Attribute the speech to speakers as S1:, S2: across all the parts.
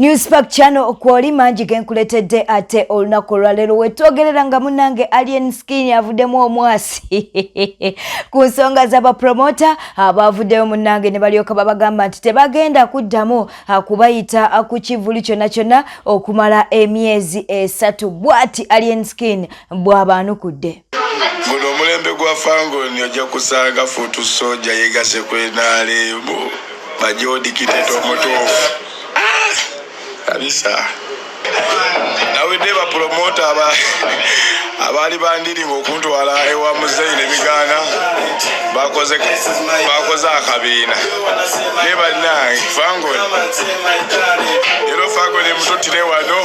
S1: Newspack channel okwoli manji genkuletedde ate olunaku olwaleero wetwogerera nga munnange Alien Skin avuddemu omwasi ku nsonga z'abapromota abavuddeyo munnange ne balyoka babagamba nti tebagenda kuddamu kubayita ku kivuli kyonna kyonna okumala emyezi 3 bw'ati Alien Skin bw'abaanukudde.
S2: Guno omulembe gwa Fangoni ojja kusanga Futu Soja yegase kwenaale bajodi kiteto omutuufu. Kabisa. Nawe deba promota abali bandiri ngokuntwala ewa muzeyi ne bigana bakoze akabiina deba nai Fangoni yero Fangoni mututire wano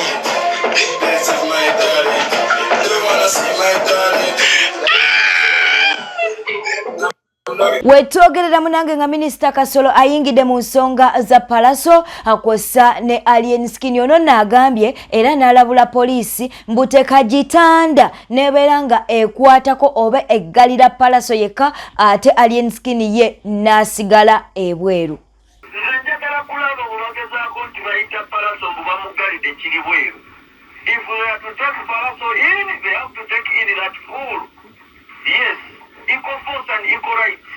S1: wetwogerera munange nga Minisita Kasolo ayingidde mu nsonga za Palaso akosa ne Alien Skin ono n'agambye era n'alabula poliisi mbuteka gitanda nebeera nga ekwatako oba eggalira Palaso yekka ate Alien Skin ye n'asigala ebweru.
S3: If we are to take Palaso in, they have to take in that full. Yes, equal force and equal rights.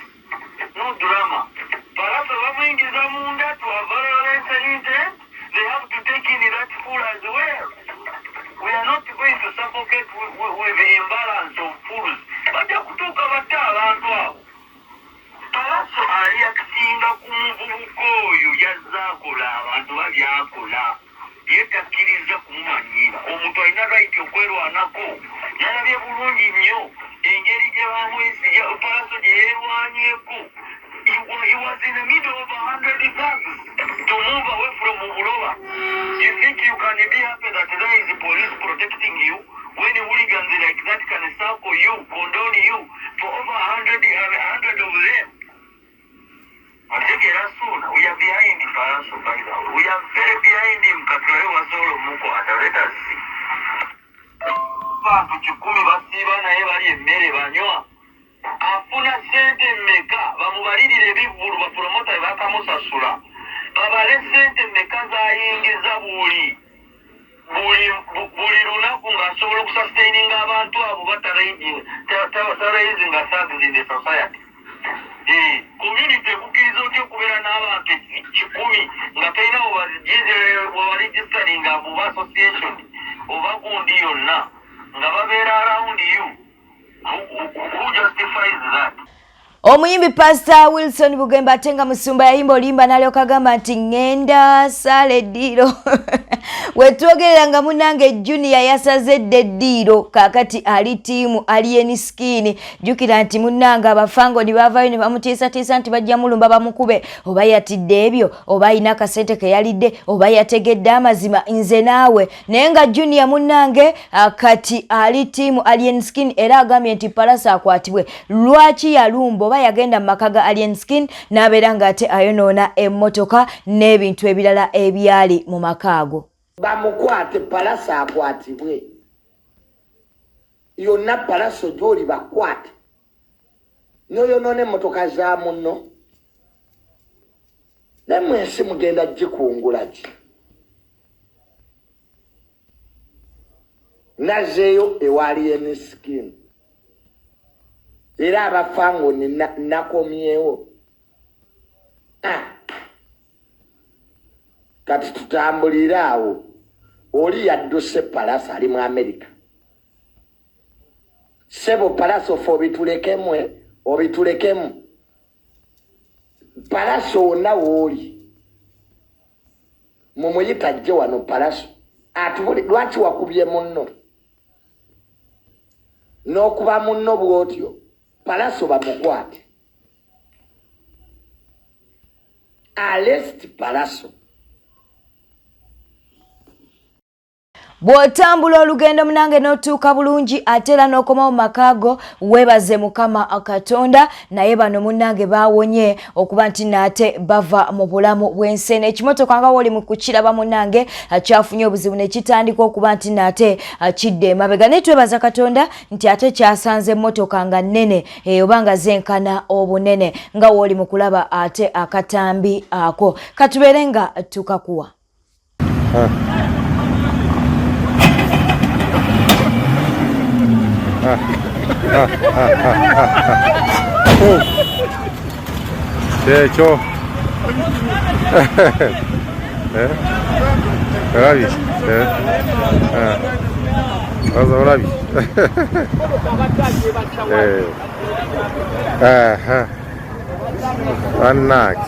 S3: No drama. Palaso Lamingiza Munda to a violence and intent, they have to take in that full as well. We are not going to suffocate with the imbalance of fools. But you could talk about talent. Palaso aliyakisinga kumuvubukoyo yazzakola abantu babyakola. Yetakkiriza kumumanyira omuntu alina right okwerwanako yalabye bulungi nnyo engeri gye bamwesi Palaso gye yeerwanyeko. He was in the middle of 100 thugs to move away from Mubuloba. You think you can be happy that there is police protecting you when hooligans like that can circle you, condone you for over 100 of them? I think we are behind the Palaso, by the way. We are very behind him. Katwale wasolo muko let us see. Bantu chikumi basiba naye bali emmere banywa. Afuna sente mmeka bamubalirire ebivvulu bapromota bakamusasula. Babale sente mmeka zayingiza buli lunaku ng'asobola okusustaininga abantu abo bataraising thugs in the society. Community kukkiriza otya okubeera n'abantu 10 nga talina obaregistering abo association oba gundi yonna nga babeera around you. Who justifies that?
S1: Omuyimbi Pastor Wilson Bugemba atenga musumba yayimba olimba nalyoka agamba nti ngenda sale diro wetwogerera nga munange Junior yasazedde diro kakati ali tiimu Alien Skin jukira nti munanga Abafangoni bavayo ne bamutiisa nti bajja mulumba bamukube oba yatidde ebyo oba ina kasente ke yalidde oba yategedde amazima nze naawe naye nga Junior munange kati ali tiimu Alien Skin era agambye nti Palaso akwatibwe lwaki yalumba oba yagenda maka ga Alien Skin n'abeera nga ate ayonoona emmotoka n'ebintu ebirala ebyali mu makaago.
S4: Bamukwate Palaso akwatibwe yonna Palaso gy'oli bakwate n'oyonoona emmotoka za munno nammwe ensi mugenda gikungula ki nazeeyo ewa Alien Skin era Abafangoni nakomyewo kati tutambulira awo oli yadduse Palaso ali mu America sebo Palaso fo obitulekemu Palaso wonna wooli mumuyita ajje wano Palaso atubuli lwaki wakubye munno n'okuba munno bw'otyo Palaso bamukwate arrest Palaso.
S1: Bw'otambula olugendo munange n'otuuka bulungi ate era n'okomawo makaago weebaze Mukama Katonda naye bano munange baawonye okuba nti naate bava mu bulamu bw'ensi ekimotoka nga woli mu kukiraba munange kyafunye obuzibu ne kitandika okuba nti naate kidde emabega naye twebaza Katonda nti ate kyasanze emmotoka nga nnene oba nga zenkana obunene nga woli mu kulaba ate akatambi ako katubeere nga tukakuwa.
S5: Cho Ravi. Ravi. Anak.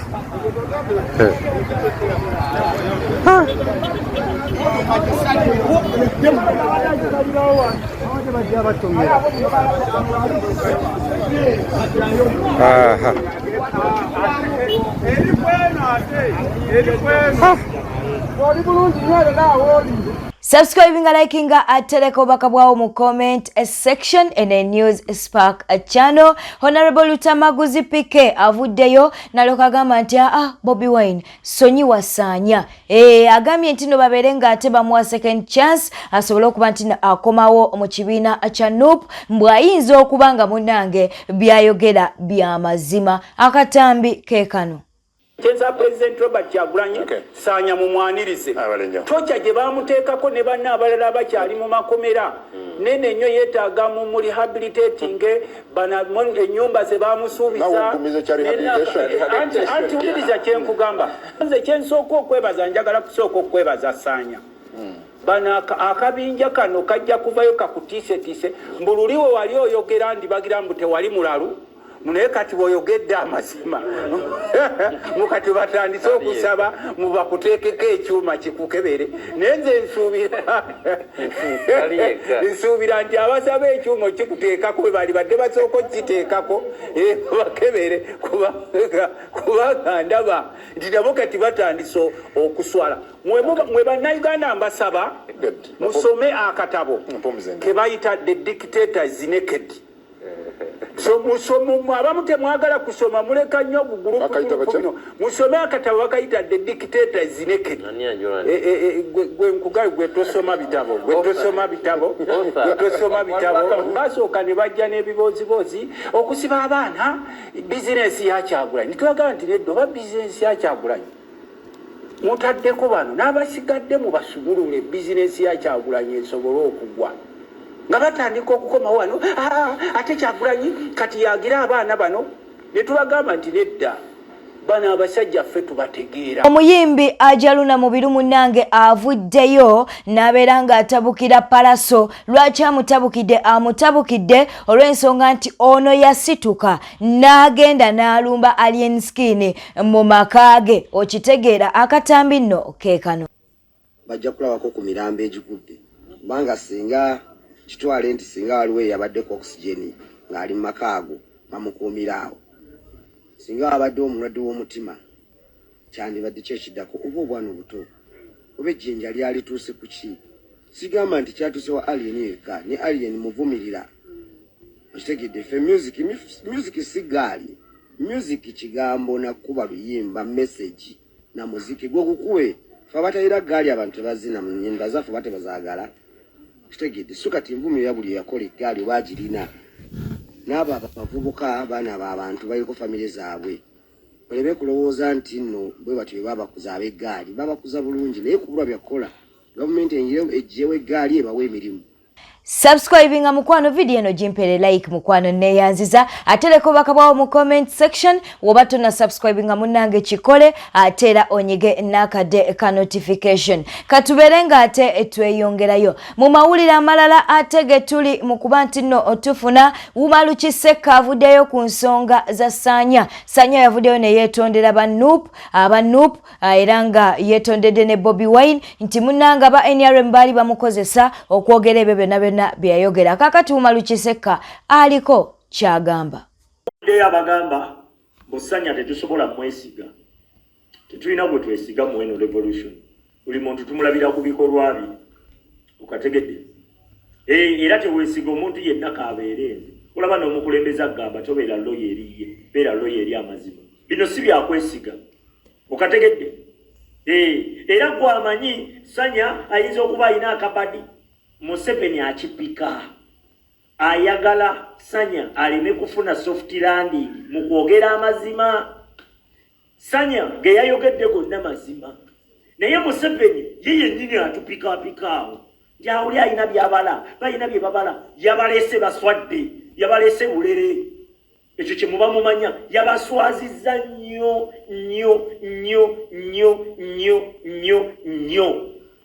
S1: Subscribing, liking, atereko bakabwao mu comment section and a news spark channel. Honorable Lutamaguzi Pike avuddeyo nalokagamba nti Bobi Wine sonyiwa Saanya agambye nti no baberenga ate bamuwa second chance asobole okuba nti akomawo mu kibiina kya NUP mbwayinza okubanga munange byayogera bya mazima. Akatambi kekano
S6: Chenza President Robert Kyagulanyi Saanya mumwanirize toja gye bamuteekako ne banna abalala bakyali mu makomera nene nnyo yeetaaga mu rehabilitating bana ennyumba ze bamusuubiza anti uliriza kyenkugamba nze kyensooka okwebaza njagala kusooka okwebaza Saanya bana akabinja kano kajja kuvayo kakutiisetiise mbululiwe wali oyogera ndibagira mbu tewali mulalu Mune kati boyogedde amazima mukati batandise okusaba mubakuteekeko ekyuma kikukebere nenze nsuubira nti abasaba ekyuma kikuteekako bwe bali badde basooka okiteekako bakebere kubanga ndaba nti nabo kati batandise okuswala mwe bannayuganda mbasaba musome akatabo ke bayita The Dictators Naked. So musomo abamu temwagala kusoma muleka nnyo bugulu musome akatabo bakayita The Dictators Naked. Gwe nkugayo gwe tosoma bitabo basooka ne bajja n'ebibozibozi okusiba abaana bizinesi ya Kyagulanyi nitwagala nti neddo ba bizinesi ya Kyagulanyi mutaddeko bano n'abasigadde mu basumulule bizinesi ya Kyagulanyi esobole okugwa nga batandika okukoma wano ate Kyagulanyi kati yagira abaana bano ne tubagamba nti nedda bana abasajja ffe tubategeera.
S1: Omuyimbi Ajaluna Mubiru munange avuddeyo n'abeera ng'atabukira Palaso. Lwaki amutabukidde olw'ensonga nti ono yasituka n'agenda n'alumba alien skin mu makaage. Okitegeera akatambi nno keekano
S7: bajja kulabako ku mirambo egigudde kubanga singa kitwale nti singa waliwo eyabaddeko oxygen ng'ali mu makaago bamukuumiraawo singa wabadde omulwadde w'omutima kyandibadde kyekiddako oba obwana obuto oba ejjinja lyalituuse ku ki sigamba nti kyatuuse wa alien yekka ne alien muvumirira okitegedde ffe music si gaali music kigambo nakuba luyimba message na muziki gwe gukuwe fe abatayira gaali abantu tebazina mu nnyimba zaffe batebazaagala kitegedde so kati envumirira buli yakola eggaali waagirina n'abo abavubuka abaana b'abantu baliko famire zaabwe olebe kulowooza nti nno bwe batyo babakuza ab'eggaali babakuza bulungi naye kubulwa byakola gavumenti ejjeewo eggaali ebawa emirimu.
S1: Subscribing mukwano video eno jimpere like mukwano neyanziza atereko bakabwawo mu comment section woba tonna subscribing munange kikole atera onyige nakade ka notification katuberenga ate tweyongerayo mu mawulira amalala atege tuli mu kuba nti nno otufuna Umaru Kiseka avuddeyo ku nsonga za Saanya yavuddeyo ne yeetondera aba NUP era nga yeetondedde ne Bobi Wine nti munanga ba NRM bali bamukozesa okwogera ebyo byonna byayogera kakati Umaru Kiseka aliko kyagamba.
S6: Abagamba Saanya tetusobola mwesiga tetulina bwe twesiga mu eno revolution buli muntu tumulabira ku bikolwa bye ukategedde era teweesiga omuntu yenna kabeere olaba n'omukulembeze agamba tobeera loyeri beera loyeri amazima bino si byakwesiga ukategedde era gwamanyi Saanya ayinza okuba ayina akabadi Museveni akipika ayagala Saanya aleme kufuna soft landing mu kwogera amazima Saanya ge yayogedde gonna mazima naye Museveni yeye nini atupika njawuli ayina byabala bayina bye babala yabalese baswadde yabalese bulere ekyo kye muba mumanya yabaswazizza nnyo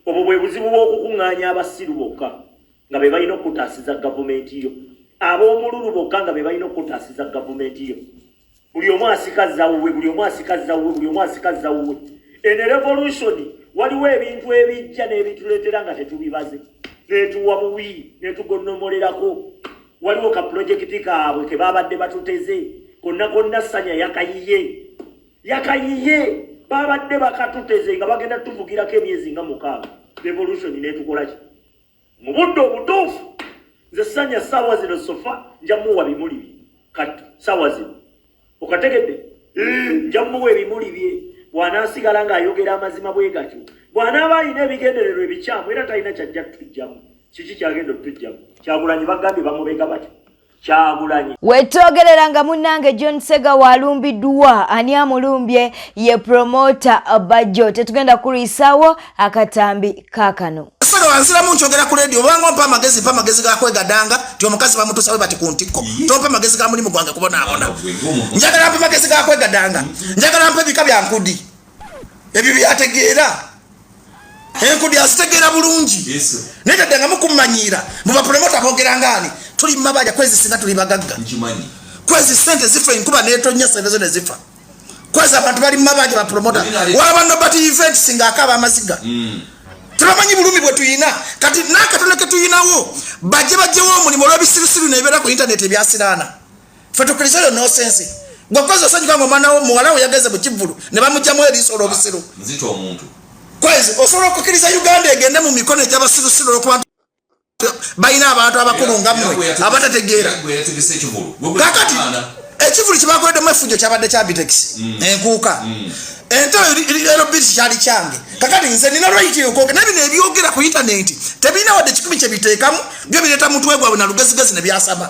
S6: obwo bwe buzibu bw'okukuŋŋaanya abasiru bokka nga be balina okutaasiza gavumenti yo ab'omululu bokka nga be balina okutaasiza gavumenti yo buli omu asikaza wuwe ene revolution waliwo ebintu ebijja n'ebituleetera nga tetubibaze netuwa buwi netugonnomolerako waliwo ka projekiti kaabwe ke babadde batuteze konna Sanya yakayiye babadde bakatuteze nga bagenda tuvugirako emyezi nga 6 revolution netukolaki mu budde obutuufu nze Sanya ssaawa zino sofa njamuwa bimuli kati ssaawa zino okategedde njamuwa ebimuli bye bw'anaasigala ng'ayogera amazima bwe gatyo bw'anaaba alina ebigendererwa ebikyamu era talina kyajja tujjamu kiki kyagenda otujjamu Kyagulanyi bagambye bamubega batyo Kyagulanyi
S1: wetwogereranga munnange John Sega walumbiddwa ani amulumbye ye promoter Bajjo tetugenda kulisawo akatambi kakano
S8: Sega wanziramu nkyogera ku radio obanga mpa amagezi gakwegadanga ti omukazi bamutusawe bati ku ntiko tompa amagezi ga mulimu gwange kubonaabona njagala mpa amagezi gakwegadanga njagala mpa ebika bya nkudi ebyo byategeera enkudi azitegeera bulungi nedda nga mukummanyira mu bapromota bogerangani tuli mabaja kwezi singa tuli bagagga kwezi sente zifa inkuba netonya sente zo nezifa kwezi abantu bali mabaja bapromota waba nobati event singa akaba amaziga tubamanyi bulumi bwe tuyina kati nakatono ke tuyinawo bajewo omulimu olw'ebisirusiru nebera ku internet ebyasirana fe tukirizayo no sense gwakoze osanyuka ngo mwana wo muwala we yageze mu kivulu ne bamujjamu eriiso olw'obisiru
S9: nzito omuntu kwezi
S8: osobola okukiriza Uganda egende mu mikono gy'abasirusiru okuba bayina abantu abakulu nga mmwe abatategeera kakati ekivulu kyebakoleddemu efujjo kyabadde kya Bitex enkuuka ente ero biti kyali kyange kakati nze nina right yokoge nebino ebyogera ku internet tebirina wadde kikumi kye biteekamu byo bireeta muntu we gwabwe na lugezigezi ne byasaba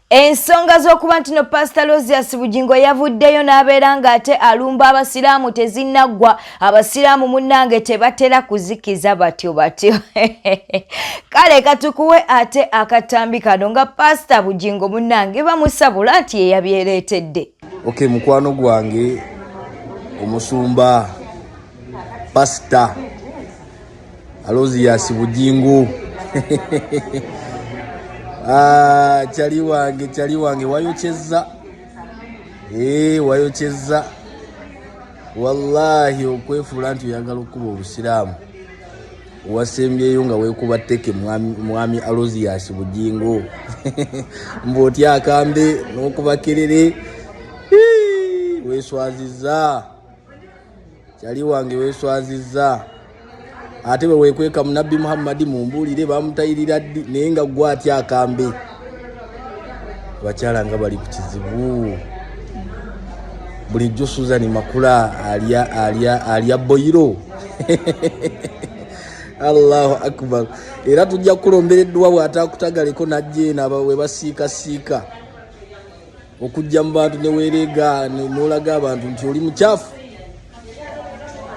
S1: ensonga z'okuba nti no Pastor Rosias Bugingo yavuddeyo n'abeera ng'ate alumba abasiraamu tezinnaggwa abasiraamu munnange tebatera kuzikiza batyo kale katukuwe ate akatambi kano nga Pastor Bugingo munnange bamusabula nti ye yabyereetedde
S10: mukwano gwange omusumba Pastor Rosias Bugingo chali wange wayocheza wallahi okwefuula nti oyagala okuba obusiraamu wasembyeyo nga weekuba tteke mwami Rosias Bugingo mb'oti akambe n'okuba kerere weeswaziza chali wange weeswaziza ate bwe weekweka Nabbi Muhammad mumbuulire bamutayirira ddi naye nga gwe atya akambe bakyala nga bali ku kizibu bulijjo Susan Makula alya boyiro Allahu akbar era tujja kulombereddwa bw'ataakutagaleko najje nabo we basiikasiika okujja mu bantu ne weerega n'olaga abantu nti oli mukyafu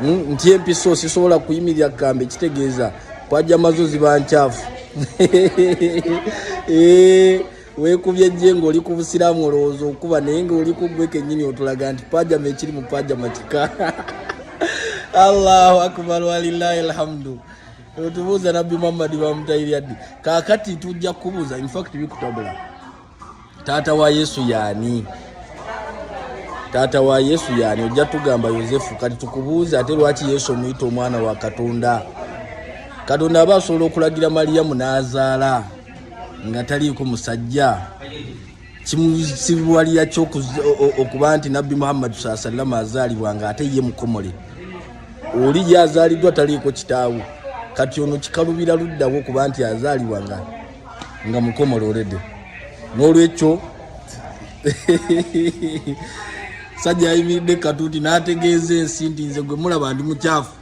S10: nti empiso sisobola kuyimirira kambe kitegeeza kwajja mazozi bankyafu weekubye jengo oli ku busiraamu olowooza okuba naye nga oli kugwe kennyini otulaga nti pajama ekiri mu pajama kika Allahu akbar walillahi alhamdu otubuuza Nabbi Muhammad bamutayirira ddi kaakati tujja kubuuza in fact bikutabula taata wa Yesu yaani taata wa Yesu yaani ojja tugamba Yosefu kati tukubuuza ate lwaki Yesu omuyita omwana wa Katonda aba asobola okulagira Mariyamu n'azaala nga taliiko musajja kimusibwalira okuba nti Nabbi Muhammad sallallahu azaalibwa nga ate ye mukomole oli yazaaliddwa taliiko kitaawe kati ono kikalubira luddawo okuba nti azaalibwa nga mukomole olede n'olwekyo sajja ayimiridde katuuti n'ategeeza ensi nti nze gwe mulaba ndi mukyafu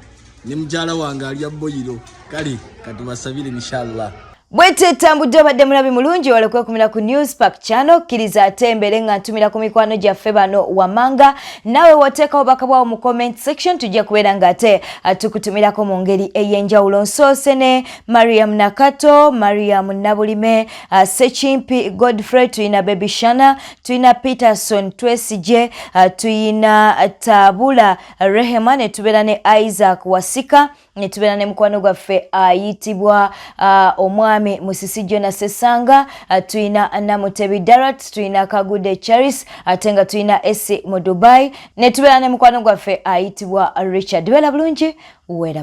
S10: ne mukyala wange alya boyiro kale katubasabire inshallah
S1: Bwete tambudde badde mulabi mulungi walekwe kumira ku News Park channel kiriza atembere nga ntumira ku mikwano gyaffe bano wamanga nawe woteeka obubaka bwawo mu comment section tujja kubeera nga ate tukutumirako mu ngeri ey'enjawulo. Nsoose ne Mariam Nakato, Mariam Nabulime, Sechimpi Godfrey, tuyina Baby Shana, tuyina Peterson Twesije, tuyina Tabula Rehema, ne tubeera ne Isaac Wasika, ne tubeera ne mukwano gwaffe ayitibwa omwami Musisi Jonas Sesanga, tuyina Namutebi Darat, tuyina Kagude Charis, atenga tuyina Esi mu Dubai, ne tubeera ne mukwano gwaffe ayitibwa Richard. Wela bulungi, wela